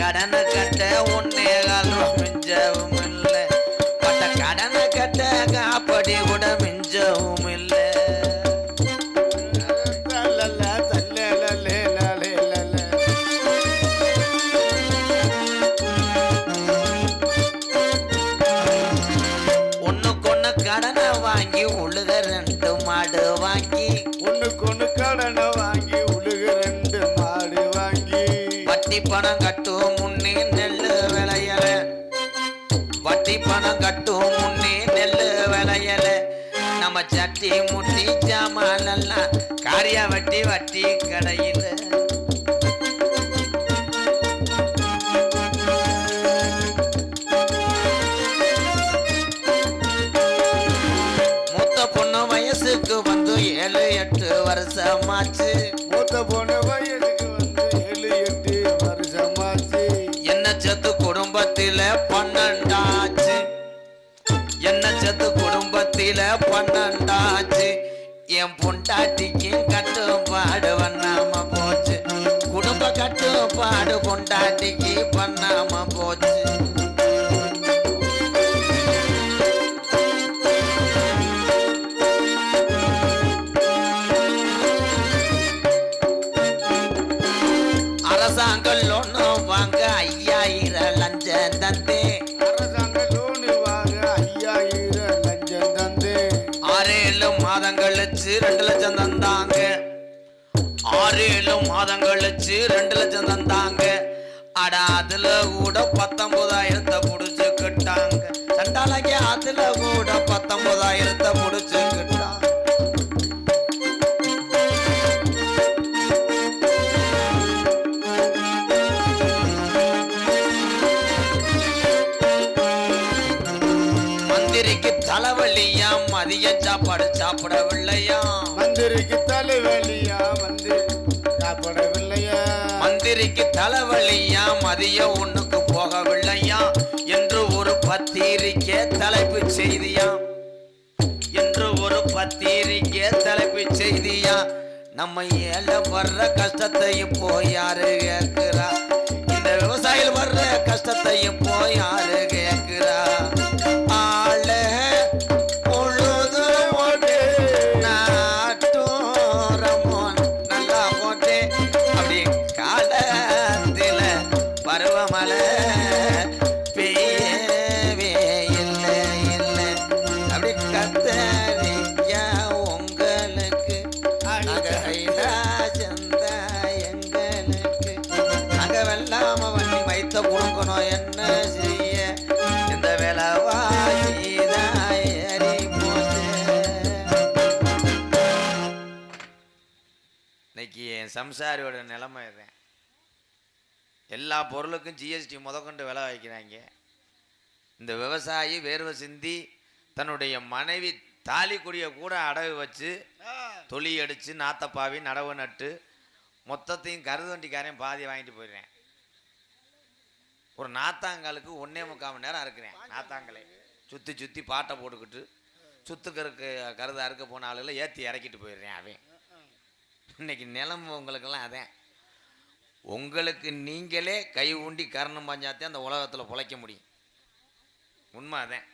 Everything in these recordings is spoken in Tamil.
கடனை கட்ட ஒன்னே கால் மிஞ்சவும் இல்லை, பட்ட கடனை கட்ட காப்படி கூட மிஞ்சவும் இல்லை. ஒண்ணுக்கொன்னு கடனை வாங்கி உழுக 2 மாடு வாங்கி, ஒண்ணுக்கொன்னு கடனை வாங்கி உழுக 2 மாடு வாங்கி, வட்டி பணம் கட்டும் முன்னே நெல்லு விளையல, வட்டி பணம் கட்டும் முன்னே நெல்லு விளையல, நம்ம சட்டி முட்டி ஜாமான் எல்லாம் காரியா வட்டி வட்டி கடையில். மூத்த பொண்ணு வயசுக்கு வந்து 7-8 வருஷமாச்சு, மூத்த பொண்ணு வயசுக்கு வந்து 7-8 வருஷமாச்சு, என்ன சத்து குடும்பத்தில 12 ஆச்சு, என்ன சத்து குடும்பத்தில 12 ஆச்சு, என் பொண்டாட்டிக்கு கட்டுப்பாடு பண்ணாம போச்சு, குடும்ப கட்டுப்பாடு பொண்டாட்டிக்கு பண்ணாம போச்சு. அரசாங்க லோனு வாங்க 5000 லஞ்சம் தந்தே, அரசாங்க லோனு வாங்க 5000 லஞ்சம் தந்தே, 6-7 மாதங்கள் கழிச்சு 2 லட்சம் தந்தாங்க, 6-7 மாதங்கள் கழிச்சு 2 லட்சம் தந்தாங்க. அட அதுல கூட 19,000 புடிச்சுக்கிட்டாங்க, சண்டாலங்க அதுல கூட 19,000 புடிச்சுக்கிட்டாங்க. மந்திரிக்கு தலைவலியா மதிய சாப்பாடு சாப்பிடவில்லையா, மந்திரிக்கு தலைவலியா வந்து சாப்பிடவில்லையா, மந்திரிக்கு தலைவலியா மதிய ஒண்ணுக்கு போகவில்லையா என்று ஒரு பத்திரிக்கை தலைப்பு செய்தியா, என்று ஒரு பத்திரிக்கை தலைப்பு செய்தியா. நம்ம ஏழை வர்ற கஷ்டத்தையும் போய் யாரு கேட்கிறா, இந்த விவசாயிகள் வர்ற கஷ்டத்தையும் போய் யாரு கேட்கிறா. ஆள பொழுது ஓட்டு நாட்டோரமோன் நல்லா போட்டு அப்படி காலத்தில பருவமழை பெய்யவே இல்லை இல்லை, அப்படி கத்தரிக்க உங்களுக்கு சந்த எங்களுக்கு அங்க வெள்ளாம வண்டி வைத்த கொடுக்கணும், என்ன செய்ய இந்த விலைவாசிதான் ஏறி போச்சு. இன்னைக்கு என் சம்சாரியோட நிலைமை இதுதான். எல்லா பொருளுக்கும் ஜிஎஸ்டி முதற்கொண்டு விலை வைக்கிறாங்க. இந்த விவசாயி வேர்வை சிந்தி தன்னுடைய மனைவி தாலி கொடிய கூட அடகு வச்சு தொழி அடிச்சு நாத்தப்பாவி நடவு நட்டு மொத்தத்தையும் கருதுவண்டிக்காரையும் பாதி வாங்கிட்டு போயிடுறேன். ஒரு நாத்தாங்காலுக்கு 1.25 மணி நேரம் அறுக்கிறேன். நாத்தாங்கலை சுற்றி சுற்றி பாட்டை போட்டுக்கிட்டு சுத்துக்கருக்கு கருது அறுக்க போன ஆளுகளை ஏற்றி இறக்கிட்டு போயிடுறேன். அவன் இன்னைக்கு நிலம் உங்களுக்கெல்லாம் அதேன். உங்களுக்கு நீங்களே கை ஊண்டி கரணம் பாஞ்சாத்தே அந்த உலகத்தில் பிழைக்க முடியும். உண்மை அதேன்.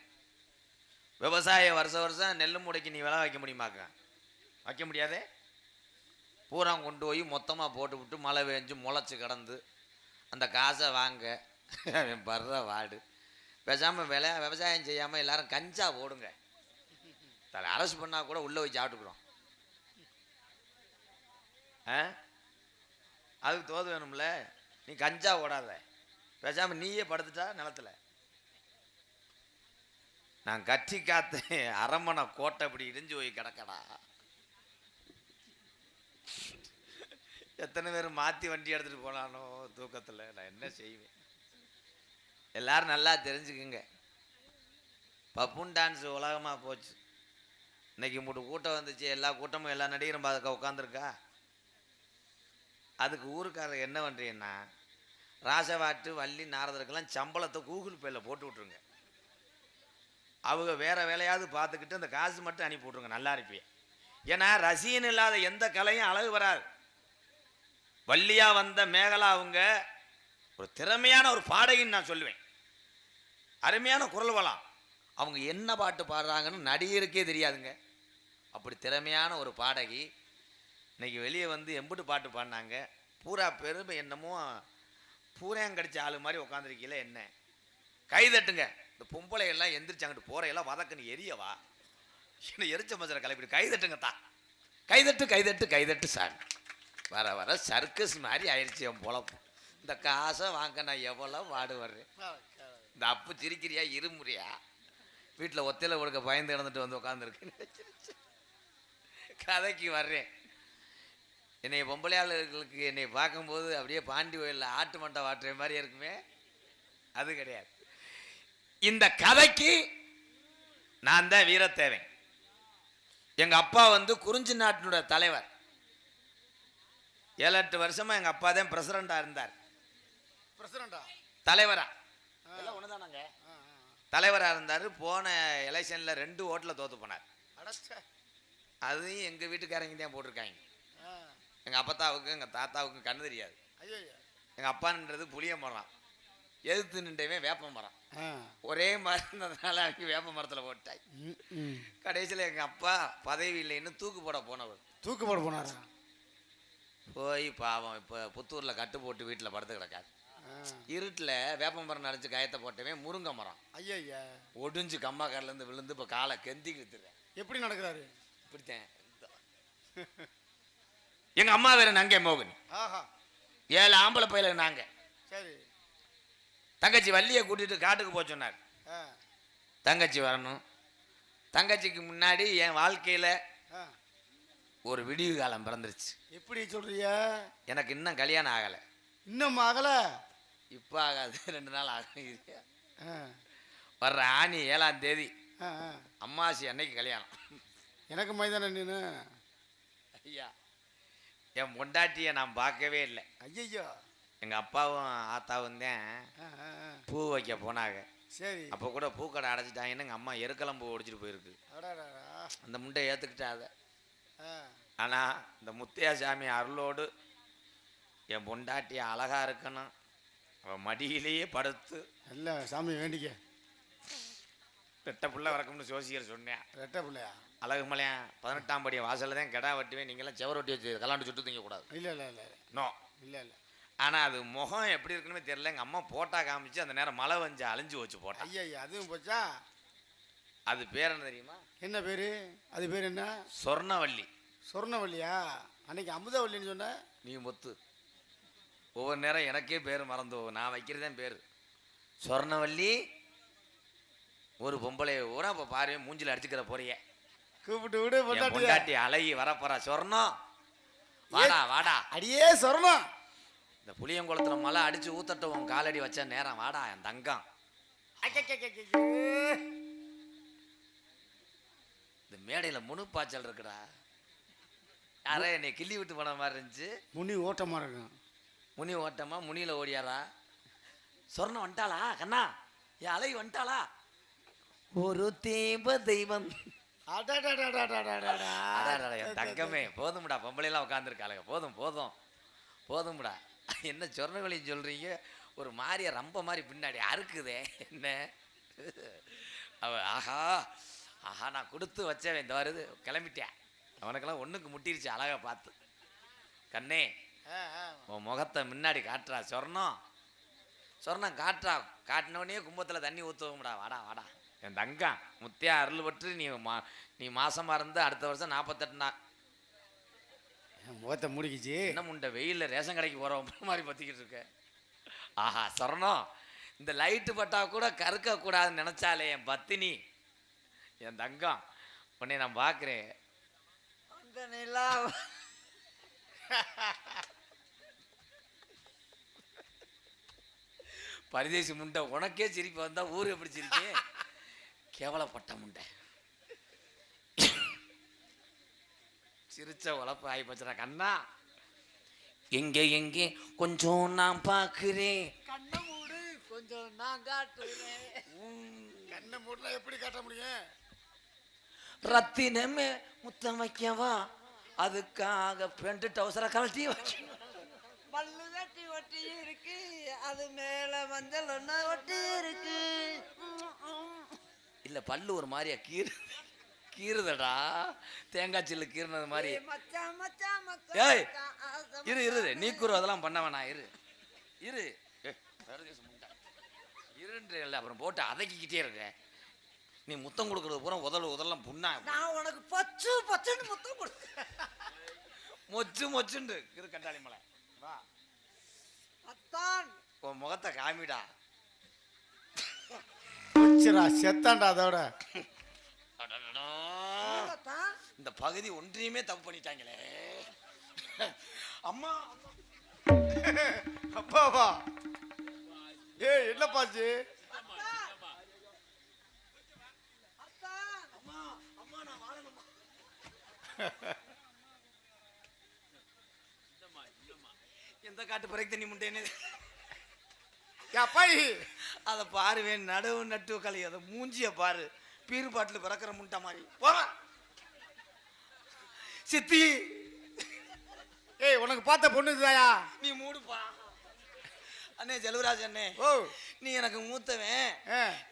விவசாய வருஷம் நெல் மூடைக்கு நீ விலை வைக்க முடியுமாக்கா? வைக்க முடியாதே. பூரா கொண்டு போய் மொத்தமாக போட்டு விட்டு மழை பெஞ்சு முளைச்சி கிடந்து அந்த காசை வாங்க பர்ற வாடு. பேசாமல் விவசாயம் செய்யாமல் எல்லாரும் கஞ்சா போடுங்க. தலை அரசு பண்ணால் கூட உள்ளே போய் சாப்பிட்டுக்குறோம். அதுக்கு தோது வேணும்ல. நீ கஞ்சா ஓடாத, பேசாமல் நீயே படுத்துட்டா நிலத்துல. நான் கட்சி காத்த அரமனை கோட்டை இப்படி இடிஞ்சு போய் கிடக்கடா. எத்தனை பேர் மாற்றி வண்டி எடுத்துகிட்டு போனானோ தூக்கத்தில். நான் என்ன செய்வேன்? எல்லாரும் நல்லா தெரிஞ்சுக்குங்க. பப்புன் டான்ஸ் உலகமாக போச்சு. இன்னைக்கு மூட்டு கூட்டம் வந்துச்சு. எல்லா கூட்டமும் எல்லா நடிகரும் பார்க்க உட்காந்துருக்கா. அதுக்கு ஊருக்காரர் என்ன பண்ணுறீங்கன்னா, ராசவாட்டு வள்ளி நாரதருக்கெல்லாம் சம்பளத்தை கூகுள் பேயில் போட்டு விட்ருங்க. அவங்க வேற வேலையாவது பார்த்துக்கிட்டு அந்த காசு மட்டும் அனுப்பி விட்ருங்க. நல்லா இருப்பேன். ஏன்னா ரசிகன் இல்லாத எந்த கலையும் அழகு வராது. வள்ளியா வந்த மேகலா அவங்க ஒரு திறமையான ஒரு பாடகின்னு நான் சொல்லுவேன். அருமையான குரல் வளம். அவங்க என்ன பாட்டு பாடுறாங்கன்னு நடிகருக்கே தெரியாதுங்க. அப்படி திறமையான ஒரு பாடகி இன்னைக்கு வெளியே வந்து எம்புட்டு பாட்டு பாடினாங்க. பூரா பெருமை என்னமோ பூரையங்கடிச்ச ஆளு மாதிரி உட்காந்துருக்கீங்களே என்ன? கைதட்டுங்க. இந்த பொம்பளை எல்லாம் எந்திரிச்சு அங்கிட்டு போறையெல்லாம் வதக்குன்னு எரியவா என்ன எரிச்ச மச்சரை கிளப்பிட்டு கைதட்டுங்க தான். கைதட்டு கைதட்டு கைதட்டு சார். வர வர சர்க்கஸ் மாதிரி ஆயிடுச்சு என் பொழப்பு. இந்த காசை வாங்க நான் எவ்வளோ வாடு வர்றேன். இந்த அப்பு சிரிக்கிறியா இருமுறியா? வீட்டில் ஒத்தையில் கொடுக்க பயந்து கிடந்துட்டு வந்து உட்காந்துருக்கு. கதைக்கு வர்றேன். என்னை பொம்பளையாளர்களுக்கு என்னை பார்க்கும்போது அப்படியே பாண்டி கோயிலில் ஆட்டு மண்டை வாட்டுற மாதிரி இருக்குமே, அது கிடையாது. இந்த கதைக்கு நான் தான் வீரத்தேவன். எங்கள் அப்பா வந்து குறிஞ்சி நாட்டினுடைய தலைவர். 7-8 வருஷமா எங்கள் அப்பா தான் பிரசிடண்டாக இருந்தார். தலைவரா ஒண்ணுதானாங்க, தலைவராக இருந்தார். போன எலெக்ஷனில் 2 ஓட்டில் தோத்து போனார். அதையும் எங்கள் வீட்டுக்காரங்க தான் போட்டிருக்காங்க. எங்கள் அப்பத்தாவுக்கும் எங்கள் தாத்தாவுக்கும் கண்ணு தெரியாது. எங்கள் அப்பான்றது புளிய மரம், எதிர்த்து நின்றவே வேப்ப மரம். ஒரே மாதிரி இருந்ததுனால அவங்க வேப்ப மரத்தில் போட்டாய். கடைசியில் எங்கள் அப்பா பதவி இல்லைன்னு தூக்கு போட போனவர். தூக்கு போட போனாரா? போய் பாவம் இப்போ புத்தூரில் கட்டு போட்டு வீட்டில் படுத்து கிடக்காது. இருட்டில் வேப்ப மரம் நடிச்சு கயத்தை போட்டவே முருங்கை மரம் ஐயா ஒடிஞ்சு கம்மாக்காரிலேருந்து விழுந்து இப்போ காலை கெந்தி வித்துறேன். எப்படி நடக்கிறாரு? இப்படித்தான். எங்க அம்மா வேற நங்கை மோகினி. 7 ஆம்பளை பையில நாங்க. சரி. தங்கச்சி வள்ளியை கூட்டிட்டு காட்டுக்கு போக சொன்னார். தங்கச்சி வரணும். தங்கச்சிக்கு முன்னாடி என் வாழ்க்கையில ஒரு விடிவு காலம் பிறந்துருச்சு. எப்படி சொல்றிய? எனக்கு இன்னும் கல்யாணம் ஆகலை. இன்னும் ஆகல? இப்போ ஆகாது, 2 நாள் ஆகும். வர்ற ஆனி 7ஆம் தேதி அம்மாசி அன்னைக்கு கல்யாணம். எனக்கு மைதான நீனு ஐயா, என் பொண்டாட்டியை நான் பார்க்கவே இல்லை. ஐயோ. எங்கள் அப்பாவும் ஆத்தாவும் தான் பூ வைக்க போனாங்க. சரி. அப்போ கூட பூக்கடை அடைச்சிட்டாங்கன்னு எங்கள் அம்மா எருக்கலம் பூ ஒடிச்சிட்டு போயிருக்கு. அந்த முண்டை ஏற்றுக்கிட்டாத. ஆனால் இந்த முத்தையா சாமி அருளோடு என் பொண்டாட்டி அழகா இருக்கணும், அவன் மடியிலேயே படுத்து இல்லை சாமி வேண்டிக்க. ரெட்டை பிள்ளை வரக்கும்னு ஜோசியர் சொன்னேன். ரெட்டை பிள்ளையா? அழகு மலையான் 18ஆம் படி வாசலில் தான் கிடா வெட்டுவேன், நீங்களாம் செவரொட்டி வச்சு கலாண்டு சுட்டு திங்கக்கூடாது. இல்லை இல்லை இல்லை நோ இல்லை இல்லை. ஆனால் அது முகம் எப்படி இருக்குன்னு தெரியல. எங்கள் அம்மா போட்டா காமிச்சு அந்த நேரம் மழை வந்து அழிஞ்சு வச்சு போட்டா. ஐயா அதுவும் போச்சா? அது பேர் என்ன தெரியுமா? என்ன பேர்? அது பேர் என்ன? சொர்ணவல்லி. சொர்ணவல்லியா? அன்னைக்கு அமுதவல்லின்னு சொன்ன நீ மொத்து. ஒவ்வொரு நேரம் எனக்கே பேர் மறந்து நான் வைக்கிறதேன் பேர். சொர்ணவல்லி ஒரு பொம்பளை ஊரா இப்போ பாரு மூஞ்சில் அடிச்சுக்கிற போறிய கூப்பிட்டு விடு. பொண்டாட்டி அழகி வரப்போறா. சொர்ணம் வாடா வாடா. அடியே சொர்ணம், இந்த புளியங்குளத்துல மழை அடிச்சு ஊத்தட்ட உன் காலடி வச்ச நேரம் வாடா என் தங்கம். இந்த மேடையில முணுப்பாய்ச்சல் இருக்குடா. யாரா என்னை கிள்ளி விட்டு போன மாதிரி இருந்துச்சு. முனி ஓட்டமா இருக்கும். முனி ஓட்டமா? முனியில ஓடியாரா? சொர்ணம் வந்துட்டாளா கண்ணா? என் அழகி வந்துட்டாளா? ஒரு தேவ தெய்வம். தங்கமே போதும்டா, பொம்பளைலாம் உட்காந்துருக்காளுங்க. போதும் போதும் போதும்டா. என்ன சொர்ணவழி சொல்றீங்க? ஒரு மாதிரியா ரம்ப மாதிரி பின்னாடி அறுக்குதே என்ன? அவ ஆஹா ஆஹா நான் கொடுத்து வச்சவன் இந்த வருது கிளம்பிட்டேன். அவனுக்கெல்லாம் ஒன்றுக்கு முட்டிருச்சு அழகா பார்த்து. கண்ணே உன் முகத்தை முன்னாடி காட்டுறா. சொர்ணம் சொர்ணம் காட்டுறா. காட்டினோடனே கும்பத்தில் தண்ணி ஊற்றுவோம்டா. வாடா வாடா என் தங்கம். முத்தியா அருள் பட்டு நீ மாசமா இருந்து அடுத்த வருஷம் 48 நாள் முகத்தை முடிக்கிச்சு. என்ன முண்டை வெயிலில் ரேஷன் கடைக்கு போகிறவங்க மாதிரி பற்றிக்கிட்டு இருக்க. ஆஹா சொர்ணம், இந்த லைட்டு பட்டா கூட கருக்கக்கூடாதுன்னு நினச்சாலே என் பத்தினி என் தங்கம். உன்னை நான் பார்க்குறேன். பரிதேசி முண்டை, உனக்கே சிரிப்பு வந்தா ஊர் எப்படி சிரிக்கே? கேவலப்பட்ட முண்டை. சிரிச்ச உழப்பு ஆகி போச்சுடா கண்ணா. எங்கே எங்கே கொஞ்சம் நான் பார்க்கிறேன். கண்ணை மூடு கொஞ்சம் நான் காட்டுறேன். கண்ணை மூடல எப்படி காட்ட முடியும்? ரத்தினமே முத்தம் வைக்கவா? அதுக்காக பெண்டு டவுசரை கழட்டி வைக்க பல்லு கட்டி ஒட்டி இருக்கு, அது மேல மஞ்சள் ஒண்ணு ஒட்டி இருக்கு. இல்ல பல்லு ஒரு மாதிரியா கீறுதடா, தேங்காய் சில்லு கீறினது மாதிரி. மச்சான் மச்சான் ஏய், மச்சான் இரு இரு, நீக்குற அதெல்லாம் பண்ண வேணாம், இரு இரு. இருன்றல அப்புறம் போட்டு அதக்கிக்கிட்டே இருக்க. நீ முத்தம் கொடுக்கறது பூரா உதலாம் புண்ணா. நான் உனக்கு பச்சு பச்சுன்னு முத்தம் கொடுக்க. மொச்சு மொச்சுண்டு இரு கண்டாளி மலை. வா அத்தான் உன் முகத்தை காமிடா. செத்தான்டா அதோட. இந்த பகுதி ஒன்றையுமே தப்பு பண்ணிட்டாங்களே. அம்மா அப்பாவா? ஏய் என்னப்பாச்சு? அம்மா அம்மா நான் வாழணுமா? எந்த காட்டு பிறகு தண்ணி முண்டேன்னு அப்பாயி அதை பாருவேன். நடுவு நட்டு களி அதை மூஞ்சிய பாரு, பீரு பாட்டில் பிறக்கிற முட்டை மாதிரி. போவா சித்தி. ஏய் உனக்கு பார்த்த பொண்ணு தாயா? நீ மூடுப்பா. அண்ணே செல்வராஜ் அண்ணே, ஓ நீ எனக்கு மூத்தவன்,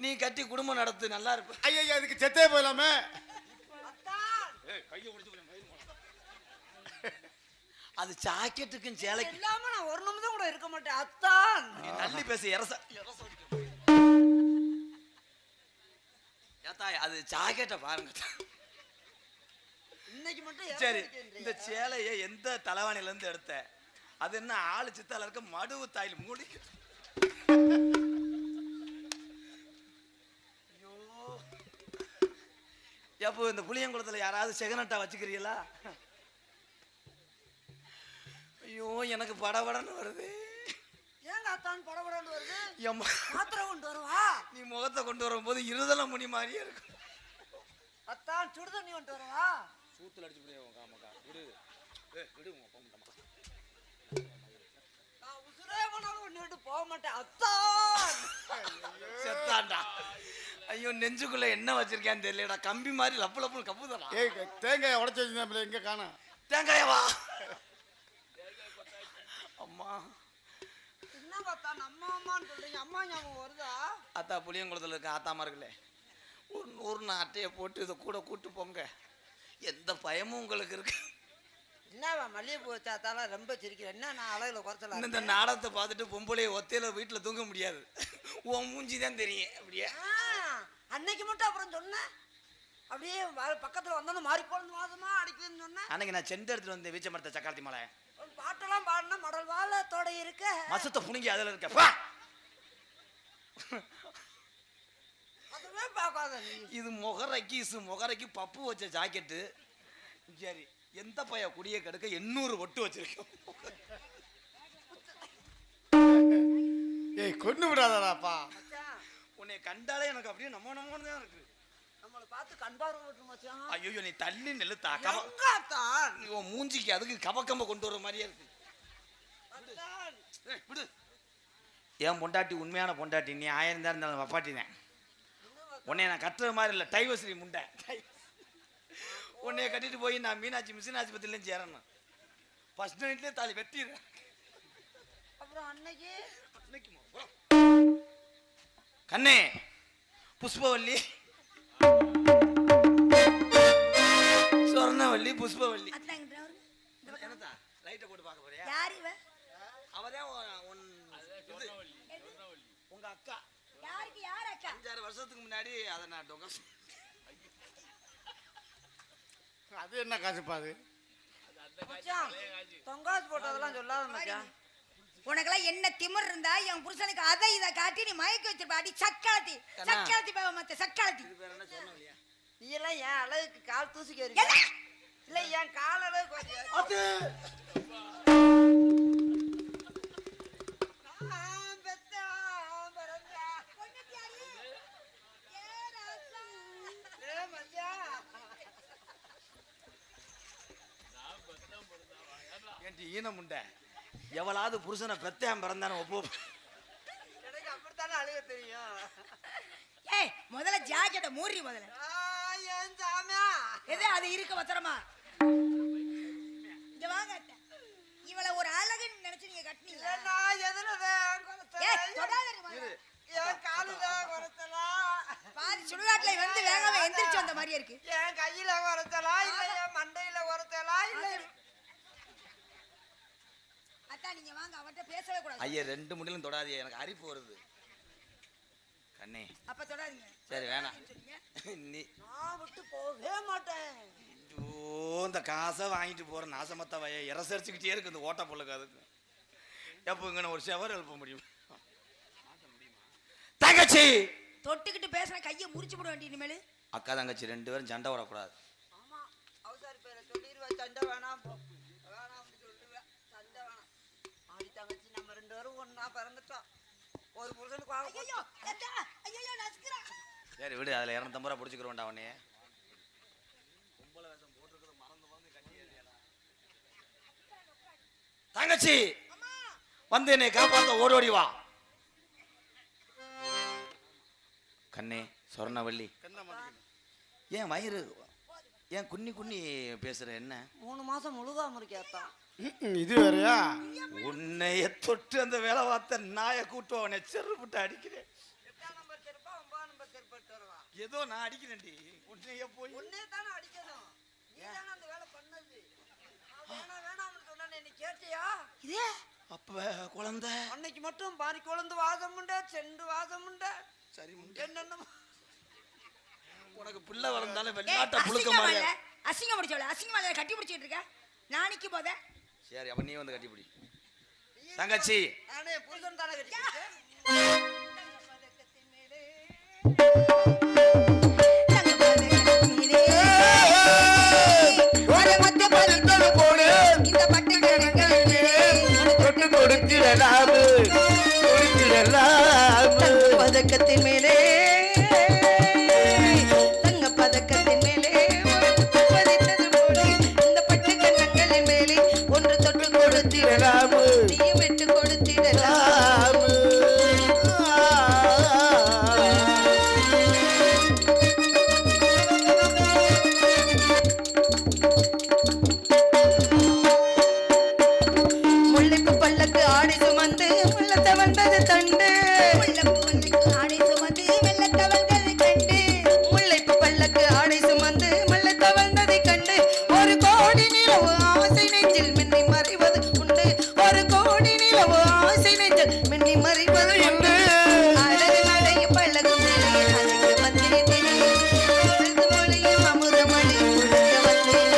நீ கட்டி குடும்பம் நடத்து, நல்லா இருப்ப. ஐயா அதுக்கு செத்தே போயிடலாமே. அது ஜாக்கெட்டுக்கும் சேலைக்கு இல்லாம நான் ஒரு நிமிஷம் கூட இருக்க மாட்டேன் அத்தான். நீ நல்லி பேச ஏத்தா, அது ஜாக்கெட்டை பாருங்க. இன்னைக்கு மட்டும் சரி, இந்த சேலைய எந்த தலைவாணில இருந்து எடுத்த? அது என்ன ஆளு சித்தால இருக்க மடுவு தாயில் மூடி. ஐயோ, எப்போ இந்த புளியங்குளத்துல யாராவது செகனட்டா வச்சுக்கிறீங்களா? ஐயோ எனக்கு படபடன்னு வருது. ஏங்க அத்தான் படபடன்னு வருது? மாத்திரை கொண்டு வருவா? நீ முகத்தை கொண்டு வரும்போது இருதல முனி மாதிரியே இருக்கும். அத்தான் சுடு தண்ணி கொண்டு வருவா? சூத்துல அடிச்சு விடு காமக்கா. விடு விடு உங்க நான் உசுரே போனாலும் ஒண்ணு போக மாட்டேன் அத்தான். செத்தாண்டா. ஐயோ நெஞ்சுக்குள்ள என்ன வச்சிருக்கேன்னு தெரியலடா, கம்பி மாதிரி லப்பு லப்புன்னு கப்புதடா. ஏய் தேங்காய் உடைச்சு வச்சிருந்தேன் எங்க காணா? தேங்காயவா? அம்மா என்ன பார்த்தா நம்ம அம்மான்னு சொல்றீங்க? அம்மா ஞாபகம் வருதா? அத்தா புளியங்குளத்துல இருக்க ஆத்தாமா இருக்குல்ல, ஒரு 100 அட்டையை போட்டு இதை கூட கூட்டு போங்க. எந்த பயமும் உங்களுக்கு இருக்கு? என்னவா மல்லிகைப்பூ வச்சாத்தால ரொம்ப சிரிக்கிறேன். என்ன நான் அழகுல குறைச்சல? இந்த நாடகத்தை பார்த்துட்டு பொம்பளைய ஒத்தையில வீட்டுல தூங்க முடியாது. உன் மூஞ்சி தான் தெரியும். அப்படியே அன்னைக்கு மட்டும் அப்புறம் சொன்னேன், அப்படியே பக்கத்துல வந்தோன்னு மாறி போன மாதமா அடிக்குதுன்னு சொன்னேன். அன்னைக்கு நான் செண்டு எடுத்துட்டு வந்தேன், வீச்ச மரத்தை சக்காலத்தி மலை. பாட்டெல்லாம் பாடினா மடல் வாழத்தோட இருக்க மசத்தை புனிங்கி அதுல இருக்க. அதுவே பார்க்காத நீ. இது முகரைக்கு பப்பு வச்ச ஜாக்கெட்டு. சரி, எந்த பைய குடிய கெடுக்க 800 ஒட்டு வச்சிருக்கோம். ஏய் கொண்டு விடாதடாப்பா. உன்னை கண்டாலே எனக்கு அப்படியே நம்மன்னு தான் இருக்கு. நம்மளை பார்த்து கண்பார்வை விட்டு மச்சான். ஐயோ நீ தள்ளி நெல்லு தாக்க. உன் மூஞ்சிக்கு அதுக்கு கவக்கம்ப கொண்டு வர மாதிரியே இருக்கு. விடு. என் பொண்டாட்டி உண்மையான பொண்டாட்டி, நீ 1000 தான் இருந்தாலும் வப்பாட்டினேன். உன்னை நான் கட்டுற மாதிரி இல்லை, டைவர்ஸ்ரீ முண்டை. உன்னைய கட்டிட்டு போய் நான் மீனாட்சி மிஷின் ஆஸ்பத்திரியிலும் சேரணும். ஃபர்ஸ்ட் நைட்லேயே தாலி வெட்டிடுறேன். அப்புறம் அன்னைக்கு கண்ணே புஷ்பவல்லி, சொர்ணவல்லி, புஷ்பவல்லி. என்னதா லைட்டை போட்டு பார்க்க போறியா? யார் இவ? அவதான் உங்க அக்கா. யாருக்கு யார் அக்கா? 5-6 வருஷத்துக்கு முன்னாடி அதை நான் டொகஸ். அது என்ன காசுப்பா அது? தொங்காசு போட்டதெல்லாம் சொல்லாத மச்சான். உனக்கெல்லாம் என்ன திமிர் இருந்தா என் புருஷனுக்கு அதை இதை காட்டி நீ மயக்க வச்சிருப்பா. அடி சக்காலத்தி சக்காலத்தி பாவ மத்த சக்காலத்தி. நீ எல்லாம் என் அழகுக்கு கால் தூசிக்க வரீங்க இல்ல? என் கால் அளவுக்கு அது ஈனமுண்ட எவளாவது புருஷனை பெத்தையாம் பிறந்தானே ஒப்பு. எனக்கு அப்படித்தானே அழுக தெரியும். ஏய் முதல்ல ஜாக்கெட்டை மூறி முதல்ல. ஏன் சாமியா எது அது இருக்க பத்திரமா? இங்க வாங்க. இவளை ஒரு அழகுன்னு நினைச்சு நீங்க கட்டினீங்களா? நான் எதுலதான் ஏய், குறைச்சல? தொடாதடி முதல்ல. என் காலுல குறைச்சலா? பாதி சுடுகாட்டுல வந்து வேகாம எந்திரிச்சு வந்த மாதிரியே இருக்கு. என் கையில குறைச்சலா? இல்ல என் மண்டையில குறைச்சலா? இல்ல அத்தா நீங்க வாங்க, அவர்கிட்ட பேசவே கூடாது. ஐயா 2 முடியலும் தொடாதீங்க, எனக்கு அரிப்பு வருது கண்ணே. அப்ப தொடாதீங்க. சரி வேணாம். நீ நான் விட்டு போகவே மாட்டேன். இந்த காசை வாங்கிட்டு போற நாசமத்த வய இரசரிச்சுக்கிட்டே இருக்கு இந்த ஓட்ட பொண்ணுக்கு. அதுக்கு எப்போ இங்கே ஒரு ஷவர் எழுப்ப முடியும்? தங்கச்சி தொட்டுக்கிட்டு பேசுற கையை முறிச்சு போட வேண்டிய இனிமேல். அக்கா தங்கச்சி 2 பேரும் சண்டை வரக்கூடாது. ஆமா, அவசாரி பேரை சொல்லிடுவேன். சண்டை வேணாம் வேணாம் அப்படி சொல்லிடுவேன். சண்டை வேணாம். ஆடி தங்கச்சி நம்ம 2 பேரும் ஒண்ணா பிறந்துட்டோம். ஒரு புருஷனுக்கு வாங்க. ஐயோ அத்தா, ஐயோ நசுக்குறா. சரி விடு, அதில் 250 ரூபா பிடிச்சிக்கிறோண்டா அவனே. தங்கச்சி வந்து என்னை காப்பாத்த ஓடோடி வா. கண்ணே சொர்ணவள்ளி, ஏன் வயிறு ஏன் குன்னி குன்னி பேசுற? என்ன 3 மாசம் முழுகாம இருக்கேத்தா. இது வேறயா? உன்னைய தொட்டு அந்த வேலை பார்த்த நாயை கூட்டு அவனை செருப்புட்டு அடிக்கிறேன். 8ஆம் நம்பர் செருப்பா 9ஆம் நம்பர் செருப்பு எடுத்து வருவா. ஏதோ நான் அடிக்கிறேன்டி உன்னைய போய். உன்னே தானே அடிக்கணும். நீ தானே அந்த வேலை பண்ணது. வேணாம் வேணாம்னு சொன்னே, நீ கேட்டியா? இதே அப்ப குழந்தை அன்னைக்கு மட்டும் பாரி குழந்து வாசம் உண்ட, செண்டு வாசம் உண்ட, சரி என்னென்ன உனக்கு பிள்ளை வளர்ந்தாலும் ஏய், வெள்ளாட்ட புழுக்க அசிங்கமா மாதிரி. இல்ல? அசிங்கம் பிடிச்சவள அசிங்கமா இல்ல? கட்டி பிடிச்சிட்டு இருக்க. நாளைக்கு போத சரி அப்ப நீ வந்து கட்டிப்பிடி. தங்கச்சி நானே புருஷன் தானே கட்டிக்கிட்டேன். இந்த பட்டு தொட்டு கொடுத்திடலாம் பதக்கத்தின் மேலே தங்க பதக்கத்தின் மேலே பதித்தது போலே இந்த பட்டு கண்ணங்களின் மேலே ஒன்று தொட்டு கொடுத்திடலாம், நீயும் விட்டு கொடுத்திடலாம். முல்லைப்பு பல்லக்கு ஆடை சுமந்து முள்ளத்த வந்தது தண்டு. முல்லைப்பு பல்லக்கு ஆடை சுமந்து முள்ளத்த வந்ததை கண்டு ஒரு கோடி நிலவு ஆசை நெஞ்சில் மின்னி மறைவது உண்டு. ஒரு கோடி நிலவு ஆசை நெஞ்சில் மின்னி மறைவது உண்டு. அழகு நடையும் பழகு மேலே அழகு வந்தேன் மொழியும் அமுத மொழி முழுக்க வந்தேன்.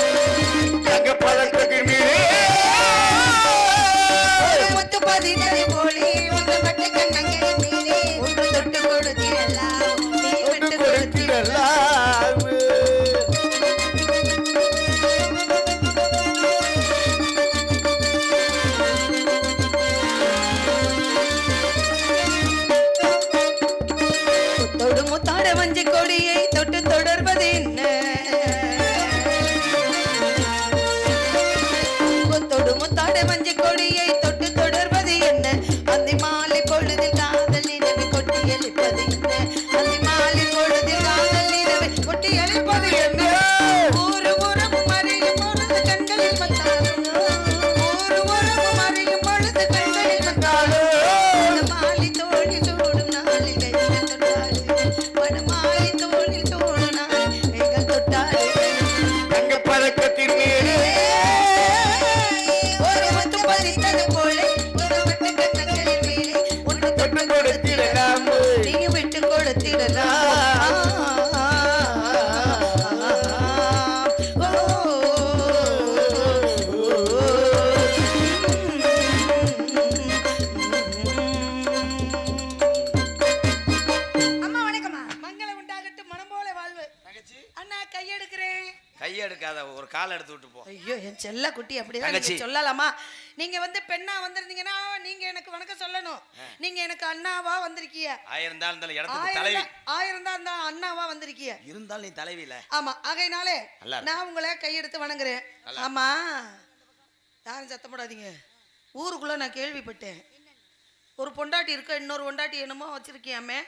தங்க பழக்கத்தின் மீது முத்து பதினது போலே உங்கள் பட்டு கண்ணங்களின் மீதே ஒன்று தொட்டு கொடுத்திடலாம், நீ விட்டு கொடுத்திடலாம். முத்தோடு முத்தாட வஞ்சி கொடியை தொட்டு தொடர்வது என்ன? முத்தோடு முத்தாட வஞ்சி கொடியை தொட்டு தொடர்வது என்ன? அந்த மாலை பொழுதில் காதல் நினைவு கொட்டி எழுப்பது என்ன? அந்த மாலை பொழுதில் காதல் நினைவு கொட்டி எழுப்பது என்ன? ஒரு உறவும் அறியும் பொழுது கண்களில் வந்தாலும், ஒரு உறவும் அறியும் பொழுது கண்களில் வந்தாலும், மாலை தோழில் சூடும் நாளில் கைகள் தொட்டாடு, மணமாலை தோழில் சூடும் நாளில் கைகள் தொட்டாடு. தங்க பழக்கத்தின் மீது ஒரு முத்து பதித்தது போலே ஒரு பட்டு கண்ணங்களின் மேலே ஒன்று தொட்டு கொடுத்திடலாம், நீயும் விட்டு கொடுத்திடலாம். அம்மா வணக்கம்மா. மங்களம் உண்டாகட்டும், மனம் போல வாழ்வு. தங்கச்சி அண்ணா கையெடுக்கிறேன். கையெடுக்காத, ஒரு கால் எடுத்து விட்டு போ. ஐயோ என் செல்ல குட்டி அப்படிதான் தங்கச்சி. நீங்க சொல்லலாமா? நீங்க வந்து பெண்ணா வந்திருந்தீங்கன்னா நீங்க எனக்கு வணக்கம் சொல்லணும். நீங்க எனக்கு அண்ணாவா வந்திருக்கீங்க. ஆயிரம் தான் இருந்தாலும் இடத்துக்கு தலைவி ஆயிரம் தான் இருந்தா அண்ணாவா வந்திருக்கீங்க. இருந்தாலும் நீ தலைவியில. ஆமா, ஆகையினாலே நல்லா இருக்கு. நான் உங்களை கையெடுத்து வணங்குறேன். நல்லா ஆமா, யாரும் சத்தம் போடாதீங்க. ஊருக்குள்ள நான் கேள்விப்பட்டேன், ஒரு பொண்டாட்டி இருக்க, இன்னொரு பொண்டாட்டி என்னமோ வச்சிருக்கியாமே.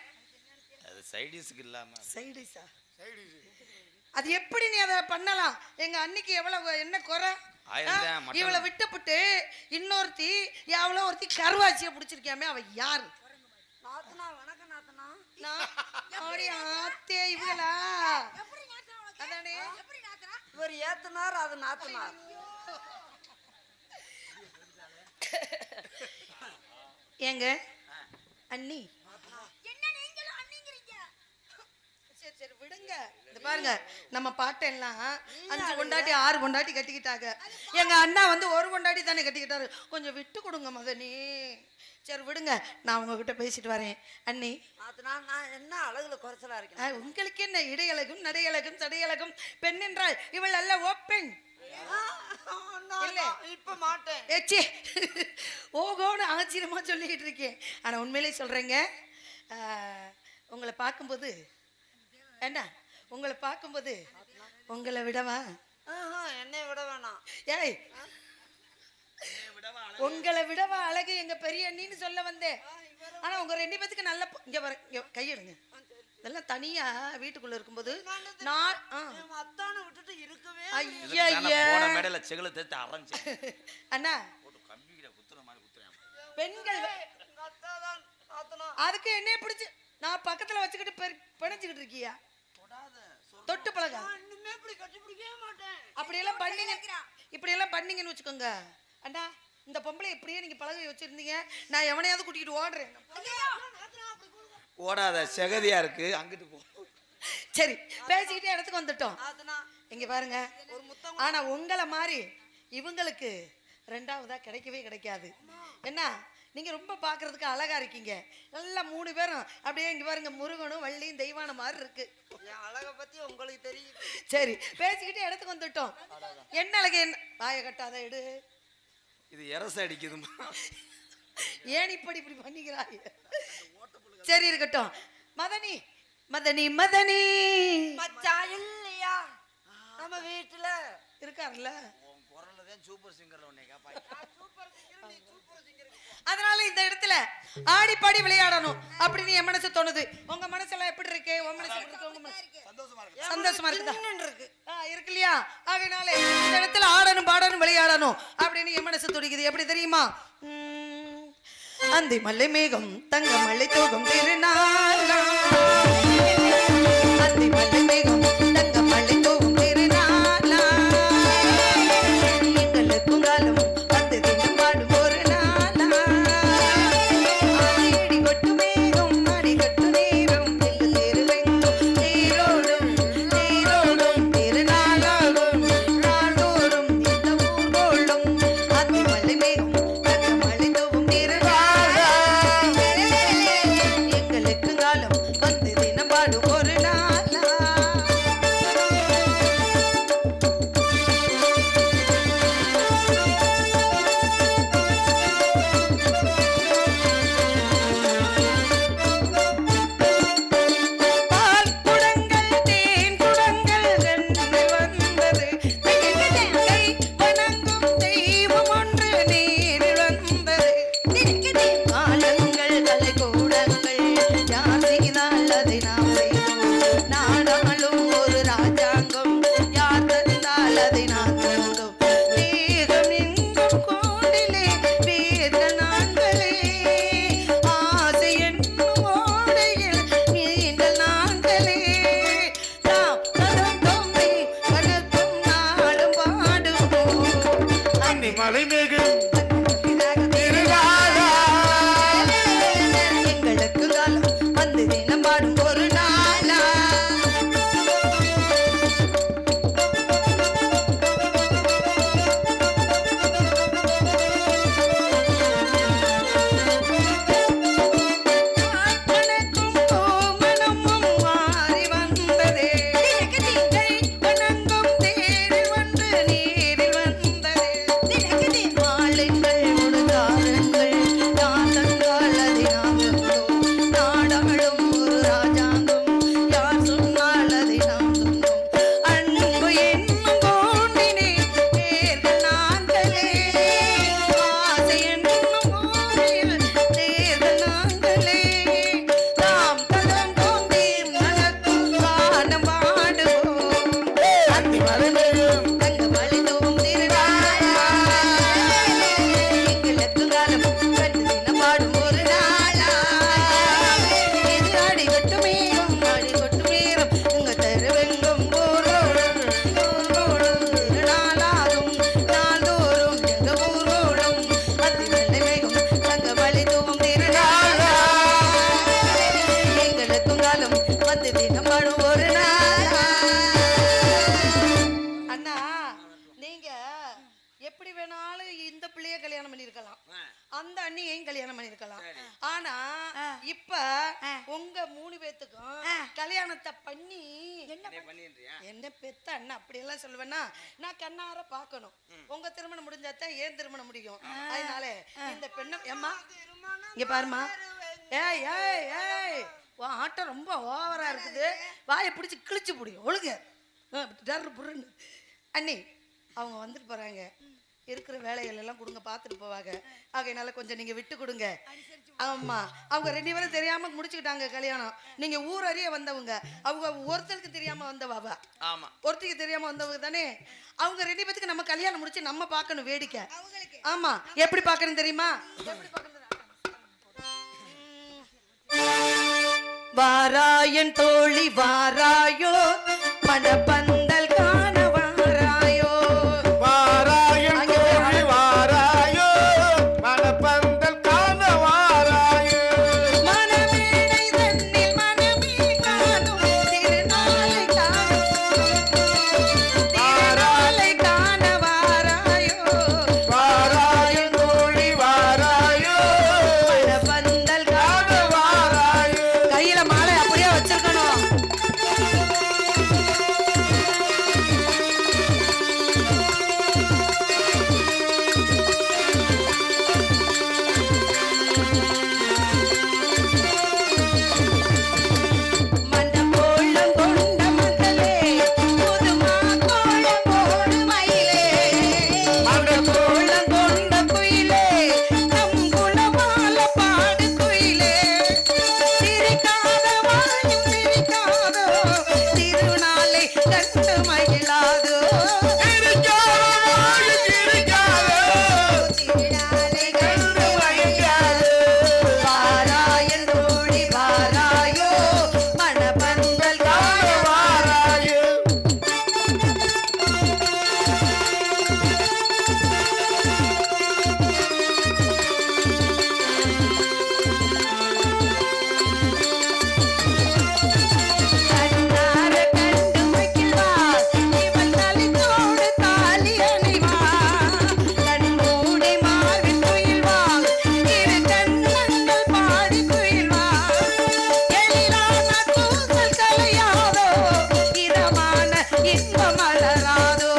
அது சைடிஸ்க்கு இல்லாம சைடிஸா? அது எப்படி நீ அதை பண்ணலாம்? எங்க அன்னைக்கு எவ்வளவு என்ன குறை? ஆயிரம் மட்டன். இவளை விட்டுப்புட்டு இன்னொருத்தி எவ்வளோ ஒருத்தி கருவாச்சியை பிடிச்சிருக்கியாமே அவ யாரு? நாத்தனா வணக்கம் நாத்தனா. ஆத்தே இவங்களா? அதானே எப்படி நாத்தனா? இவர் ஏத்தனார் அது நாத்தனார். ஏங்க அண்ணி என்ன நீங்களும் அண்ணிங்கிறீங்க? சரி சரி விடுங்க. இந்த பாருங்க நம்ம பாட்டெல்லாம் 5 கொண்டாட்டி 6 கொண்டாட்டி கட்டிக்கிட்டாங்க. எங்க அண்ணா வந்து 1 கொண்டாட்டி தானே கட்டிக்கிட்டாரு. கொஞ்சம் விட்டு கொடுங்க மதனி. சரி விடுங்க, நான் உங்ககிட்ட பேசிட்டு வரேன். அண்ணி நாத்தனார் நான் என்ன அழகுல குறைச்சலா இருக்கேன். உங்களுக்கு என்ன இடையழகும் நடையழகும் தடையழகும் பெண் என்றால் இவள் அல்ல ஓப்பன் இல்ல. இப்ப மாட்டேன். ஏச்சி ஓகோன்னு ஆச்சரியமா சொல்லிக்கிட்டு இருக்கேன். ஆனா உண்மையிலே சொல்றேங்க, உங்களை பார்க்கும்போது என்ன உங்களை பார்க்கும்போது உங்களை விடவா? என்னை விட வேணாம். ஏய் உங்களை விடவா அழகு எங்க பெரிய அண்ணின்னு சொல்ல வந்தேன். ஆனா உங்க 2 பேத்துக்கு நல்ல இங்க வர கையெடுங்க. இதெல்லாம் தனியா வீட்டுக்குள்ள இருக்கும்போது நான் அத்தானை விட்டுட்டு இருக்கவே போன மேடையில செகுல தேத்து அரைஞ்சு அண்ணா போட்டு கம்பிக்கிற குத்துற மாதிரி குத்துறேன். பெண்கள் எங்க அத்தாதான் நாத்தனா. அதுக்கு என்னைய பிடிச்சு நான் பக்கத்துல வச்சுக்கிட்டு பிணைஞ்சுக்கிட்டு இருக்கியா? தொட்டு பழக இன்னுமே இப்படி கட்டி பிடிக்கவே மாட்டேன். அப்படியெல்லாம் பண்ணீங்க, இப்படியெல்லாம் பண்ணீங்கன்னு வச்சுக்கோங்க. அண்ணா இந்த பொம்பளை இப்படியே நீங்க பழகி வச்சிருந்தீங்க, நான் எவனையாவது கூட்டிகிட்டு ஓடுறேன். ஓடாத செகதியா இருக்கு, அங்கிட்டு போ. சரி பேசிக்கிட்டே இடத்துக்கு வந்துட்டோம். நாத்தனா இங்க பாருங்க, ஒரு முத்தம். ஆனா உங்களை மாதிரி இவங்களுக்கு 2வதா கிடைக்கவே கிடைக்காது. என்ன நீங்க ரொம்ப பாக்குறதுக்கு அழகா இருக்கீங்க. நல்லா 3 பேரும் அப்படியே இங்க பாருங்க, முருகனும் வள்ளியும் தெய்வான மாதிரி இருக்கு. என் அழகை பத்தி உங்களுக்கு தெரியும். சரி பேசிக்கிட்டே இடத்துக்கு வந்துட்டோம். என்ன அழகு? என்ன வாயை கட்டாத எடு. இது எரச அடிக்குதுமா. ஏன் இப்படி இப்படி பண்ணிக்கிறாய்? சரி இருக்கட்டும். மதனி மதனி மதனி மச்சான் இல்லையா நம்ம வீட்டுல இருக்காருல்ல? உன் குரல்ல தான் சூப்பர் சிங்கர்ல உன்னை கேப்பாய். சூப்பர் சிங்கர், நீ சூப்பர் சிங்கர். அதனால இந்த இடத்துல ஆடி பாடி விளையாடணும் அப்படின்னு என் மனசு தோணுது. உங்க மனசெல்லாம் எப்படி இருக்கு? உங்க மனசு எப்படி இருக்கு? உங்க மனசு சந்தோஷமா இருக்குதா? இருக்கு இல்லையா? அதனால இந்த இடத்துல ஆடணும் பாடணும் விளையாடணும் அப்படின்னு என் மனசு துடிக்குது. எப்படி தெரியுமா? அந்தி மல்லை மேகம் தங்க மல்லை தோகம் திருநாள், அந்தி மல்லை மேகம் தங்க மல்லை தோகம் திருநாள், எங்களுக்கும் காலம் வந்து தினம் பாடும் ஒரு நாள், ஆடி கொட்டு மேகம் ஆடி கொட்டு நேரம் எங்கு தேருவெங்கும் தேரோடும் தேரோடும் திருநாளாகும் நாள்தோறும் இந்த ஊர்கோளும் அந்தி மல்லை மேகம் தங்க மல்லை தோகும் திருநாள், அந்த அண்ணியையும் கல்யாணம் பண்ணிருக்கலாம். ஆனா இப்ப உங்க 3 பேத்துக்கும் கல்யாணத்தை பண்ணி என்ன பெத்த அண்ணா அப்படி எல்லாம் சொல்லுவேன்னா நான் கண்ணார பாக்கணும். உங்க திருமணம் முடிஞ்சாதான் ஏன் திருமணம் முடியும். அதனால இந்த பெண்ணை ஏம்மா இங்க பாருமா, ஏய் ஏய் ஏய் உன் ஆட்டம் ரொம்ப ஓவரா இருக்குது, வாயை பிடிச்சி கிழிச்சு முடியும் ஒழுங்க புருன்னு. அண்ணி அவங்க வந்துட்டு போறாங்க, இருக்கிற வேலைகள் எல்லாம் கொடுங்க, பார்த்துட்டு போவாங்க. ஆகையினால கொஞ்சம் நீங்க விட்டு கொடுங்க. ஆமா அவங்க 2 பேரும் தெரியாம முடிச்சுக்கிட்டாங்க கல்யாணம். நீங்க ஊர் அறிய வந்தவங்க, அவங்க ஒருத்தருக்கு தெரியாம வந்தவாவா? ஆமா, ஒருத்தருக்கு தெரியாம வந்தவங்க தானே. அவங்க 2 பேத்துக்கு நம்ம கல்யாணம் முடிச்சு நம்ம பார்க்கணும் வேடிக்கை. ஆமா எப்படி பார்க்கணும் தெரியுமா? எப்படி பார்க்கணும்? வாராயன் தோழி வாராயோ மணப்பந்தல் காண வாராயோ, வாராயன் தோழி வாராயோ மணப்பந்தல் காண வாராயோ, மணமேடை தன்னில் மணமே காணும் திருநாளை காண வாராயோ, வாராயன் தோழி வாராயோ மணப்பந்தல் காண வாராயோ. கையில மாலை அப்படியே வச்சிருக்கணும். மண்டபோளம் கொண்ட மகளே புதுமா கோலம் போடு மயிலே, மண்டபோளம் கொண்ட குயிலே நம் குலமால பாடு குயிலே, சிரிக்காத வாயும் சிரிக்காதோ திருநாளை கண்டு மகிழாதோ, திருநாளை கண்டு மகிழாதோ. வாராயன் தோழி வாராயோ மணப்பந்தல் காண வாராயோ. கண்ணார கண்டு மகிழ்வார் இவன் தலித்தோடு தாலி அணிவார், கண்மூடி மார்பில் குயில்வார் இரு கண்ணங்கள் பாடி குயில்வார், எழிலான தூசல் கலையாதோ இதமான இன்பம் மலராதோ,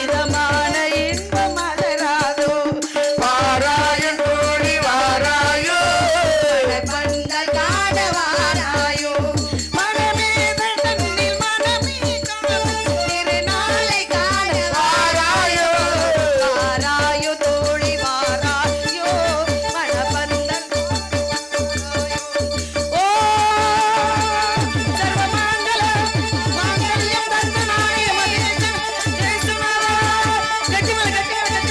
இதமான இன்பம் மலராதோ. வாராயன் தோழி வாராயோ பந்தல் காண வாராயோ, மணமேடை தன்னில் மணமே காணும் திருநாளை காண வாராயோ, வாராயோ தோழி வாராயோ மணப்பந்தல் ஓ சர்வமங்கல மாங்கல்யம் தந்தனாய மகேசன் ஜெயசுமாரா. கட்டிமலை கட்டிமலை கட்டிமலை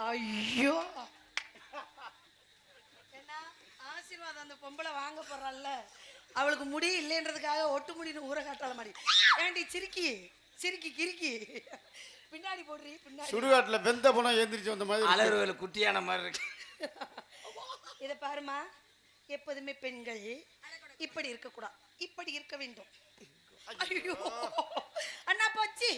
ஐயோ என்ன ஆசீர்வாதம் அந்த பொம்பளை வாங்க போறாள்ல, அவளுக்கு முடி இல்லைன்றதுக்காக ஒட்டு முடின்னு ஊற காட்டால மாதிரி. ஏண்டி சிரிக்கி சிரிக்கி கிரிக்கி பின்னாடி போடுறீ பின்னாடி. சுடுகாட்டுல வெந்த பணம் ஏந்திரிச்சு வந்த மாதிரி இருக்கு. அலறுவேல குட்டியான மாதிரி இருக்கு. இத பாருமா, எப்போதுமே பெண்கள் இப்படி இருக்க கூடாது, இப்படி இருக்க வேண்டும். ஐயோ அண்ணா பச்சி,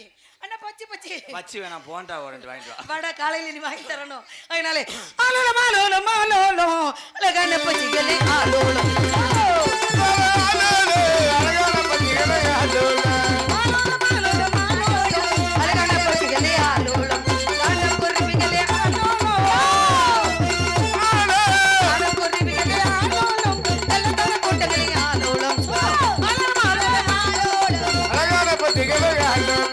அண்ணா பச்சி பச்சி வச்சு வேணாம், போண்டா உடனே வாங்கிட்டு வா. வட காலையில நீ வாங்கி தரணும். அதனாலே ஆலோலம் ஆலோலம் ஆலோலம் அழகான பச்சிகளே ஆலோலம் அழகான பத்திகளை ஆலோலம். ஆலோலம் ஆலோலம் ஆலோலம் அழகான பச்சிகளே ஆலோலம் காணக்குருவிகளே ஆலோலம் காணக்குருவிகளே ஆலோலம் நல்ல கூட்டங்களே ஆலோலம் ஆலோலம் ஆலோலம் ஆலோலம். அழகான பத்திகளை ஆலோலம்.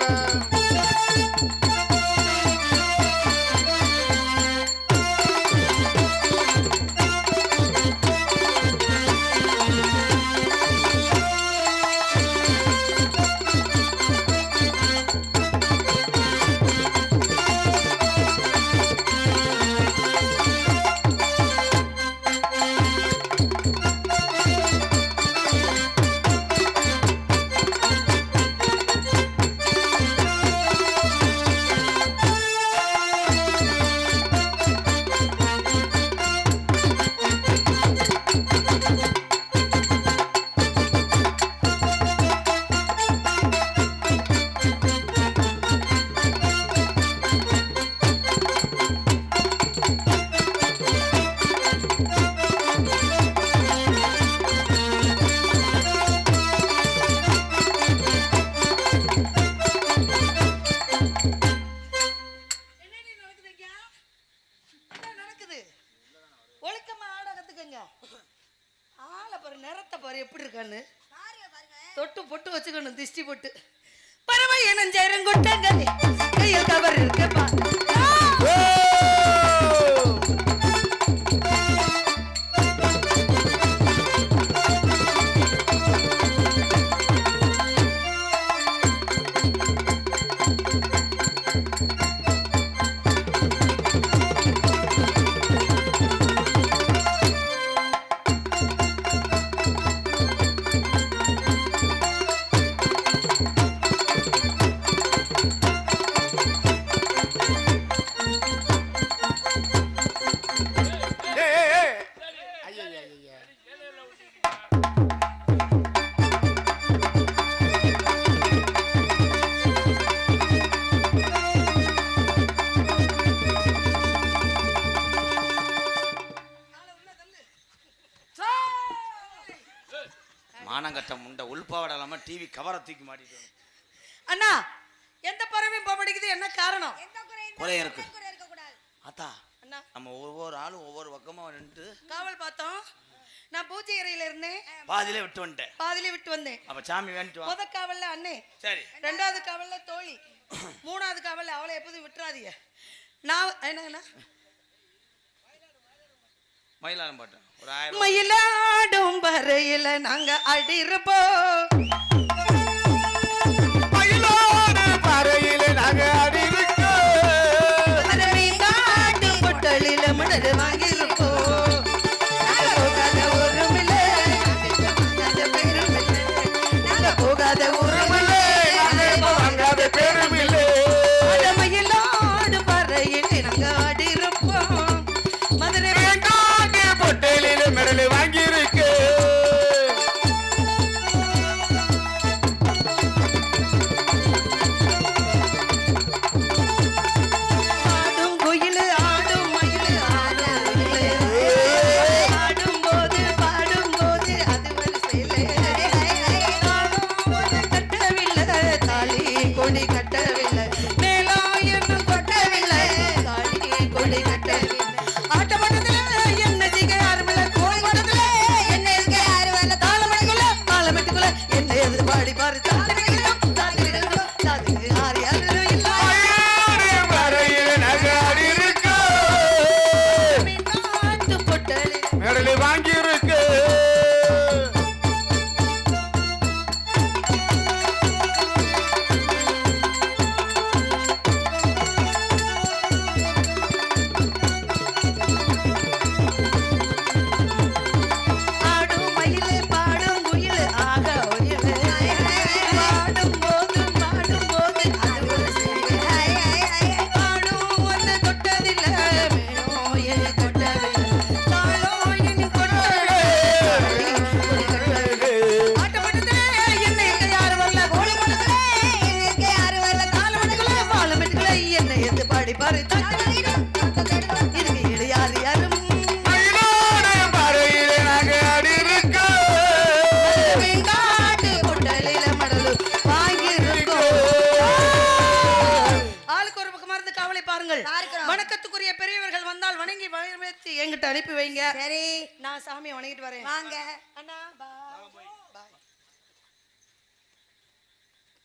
எங்க ஆளை பாரு, நிறத்தை பாரு எப்படி இருக்கான்னு. பாருங்க பாருங்க. தொட்டு பொட்டு வச்சுக்கணும், திஷ்டி பொட்டு. பறவை இனஞ்செருங்குட்டங்களே கையில் கவர் இருக்குப்பா. மானங்கட்ட முண்டை உள்பாவட இல்லாம டிவி கவரை தூக்கி மாட்டிட்டு அண்ணா, எந்த பறவையும் போக மாட்டேங்குது, என்ன காரணம்? எந்த குறையும் குறை இருக்கு. குறை இருக்க கூடாது. அத்தா அண்ணா, நம்ம ஒவ்வொரு ஆளும் ஒவ்வொரு பக்கமா நின்று காவல் பார்த்தோம். நான் பூஜை அறையில இருந்தேன், பாதியிலே விட்டு வந்துட்டேன். பாதியிலே விட்டு வந்தேன். அப்ப சாமி வேண்டிட்டு வா. முத காவல்ல அண்ணே, சரி, ரெண்டாவது காவல்ல தோழி, மூணாவது காவல்ல அவளை எப்போதும் விட்டுறாதீங்க. நான் என்ன மயிலாடும் பாட்டு ஒரு 1000 மயிலாடும் வரையில நாங்க அடிருப்போம். மயிலோடு பறையிலே நாங்க அடிருக்கோம். காட்டு பொட்டலில மணல் வாங்கியிருப்போம். நாங்க போகாத ஊருமில்லை, நாங்க பேருமில்லை. நாங்க போகாத ஊருமில்லை, வாங்காத பேருமில்லை. மயிலாடு வரையில நாங்க அடிருப்போம். மதுரை காட்டு பொட்டலிலே மெடல் வாங்கியிருக்கு. ஆடும் குயிலு ஆடும் மயிலு ஆடும் மயிலு. ஆடும்போது பாடும்போது அது ஒரு செயலே. நானும் ஒன்று கட்டவில்லை, தாலி கொடி கட்டவில்லை, மேலும் இன்னும் கொட்டவில்லை, தாலி கொடி கட்டவில்லை. ஆட்டமட்டத்துல என்ன ஜிக யாருமில்ல, கோலமட்டத்துல என்ன எதுக்க யாரு வரல, தாளமட்டுக்குள்ள தாளமட்டுக்குள்ள என்ன எது பாடி பாரு, தாளமட்டுக்குள்ள தாளமட்டுக்குள்ள தாளமட்டுக்கு யார் யாரும் இல்லை. மயிலோடு பறையிலே நாங்க அடிருக்கோம். காட்டு பொட்டலில் மெடல் வாங்கியிருக்கு. ஆடும் மயிலு பாடும் குயிலு ஆக ஒயிலு. பாடும்போது பாடும்போது அது ஒரு செயலே. பாடும் ஒன்று தொட்டதில்லை, மேலும் எது தொட்டவில்லை, தாளம் இனி கொட்டவில்லை. ஆட்டமட்டத்திலே என்ன எங்க யாரும் வரல, கோலமட்டத்திலே என்ன எங்க யாரும் வரல, தாளமட்டத்திலே வாழமட்டத்திலே என்ன எது பாடி பாரு, இதுக்கு ஈடு யாரு யாரும் மயிலோடு பறையிலே நாங்க அடிருக்கோம். காட்டு பொட்டலில மடலு வாங்கியிருக்கோம். ஆளுக்கு ஒரு பக்கமா இருந்து காவலை பாருங்கள். பார்க்கிறோம். வணக்கத்துக்குரிய பெரியவர்கள் வந்தால் வணங்கி வரவேற்று என்கிட்ட அனுப்பி வைங்க. சரி நான் சாமியை வணங்கிட்டு வரேன். வாங்க. அண்ணா, bye.